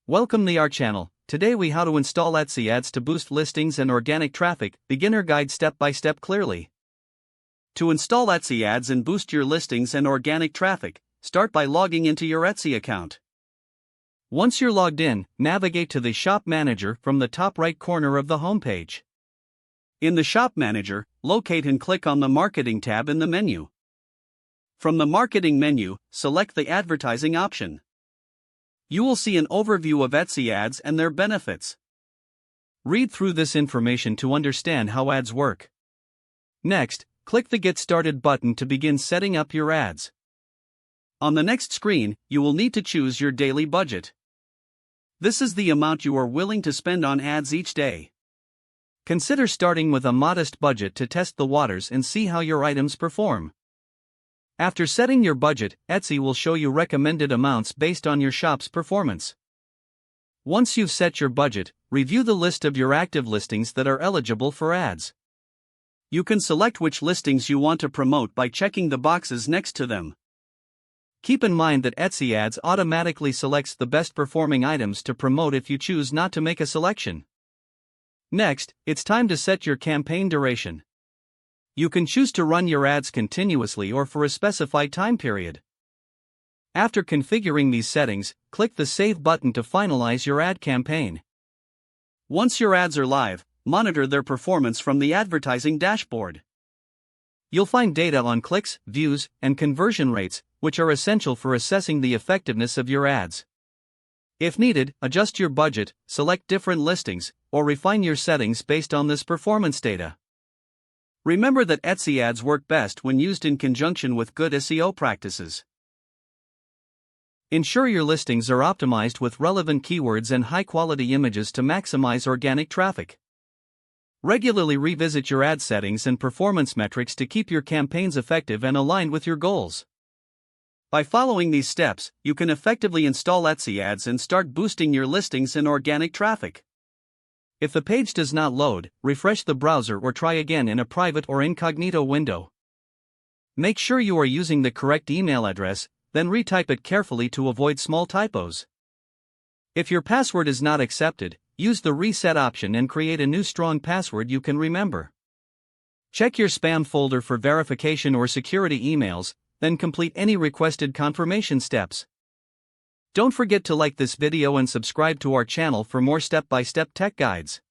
Welcome to our channel. Today we how to install Etsy ads to boost listings and organic traffic, beginner guide step by step clearly. To install Etsy ads and boost your listings and organic traffic, start by logging into your Etsy account. Once you're logged in, navigate to the Shop Manager from the top right corner of the homepage. In the Shop Manager, locate and click on the Marketing tab in the menu. From the Marketing menu, select the Advertising option. You will see an overview of Etsy ads and their benefits. Read through this information to understand how ads work. Next, click the Get Started button to begin setting up your ads. On the next screen, you will need to choose your daily budget. This is the amount you are willing to spend on ads each day. Consider starting with a modest budget to test the waters and see how your items perform. After setting your budget, Etsy will show you recommended amounts based on your shop's performance. Once you've set your budget, review the list of your active listings that are eligible for ads. You can select which listings you want to promote by checking the boxes next to them. Keep in mind that Etsy ads automatically selects the best performing items to promote if you choose not to make a selection. Next, it's time to set your campaign duration. You can choose to run your ads continuously or for a specified time period. After configuring these settings, click the Save button to finalize your ad campaign. Once your ads are live, monitor their performance from the advertising dashboard. You'll find data on clicks, views, and conversion rates, which are essential for assessing the effectiveness of your ads. If needed, adjust your budget, select different listings, or refine your settings based on this performance data. Remember that Etsy ads work best when used in conjunction with good SEO practices. Ensure your listings are optimized with relevant keywords and high-quality images to maximize organic traffic. Regularly revisit your ad settings and performance metrics to keep your campaigns effective and aligned with your goals. By following these steps, you can effectively install Etsy ads and start boosting your listings and organic traffic. If the page does not load, refresh the browser or try again in a private or incognito window. Make sure you are using the correct email address, then retype it carefully to avoid small typos. If your password is not accepted, use the reset option and create a new strong password you can remember. Check your spam folder for verification or security emails, then complete any requested confirmation steps. Don't forget to like this video and subscribe to our channel for more step-by-step tech guides.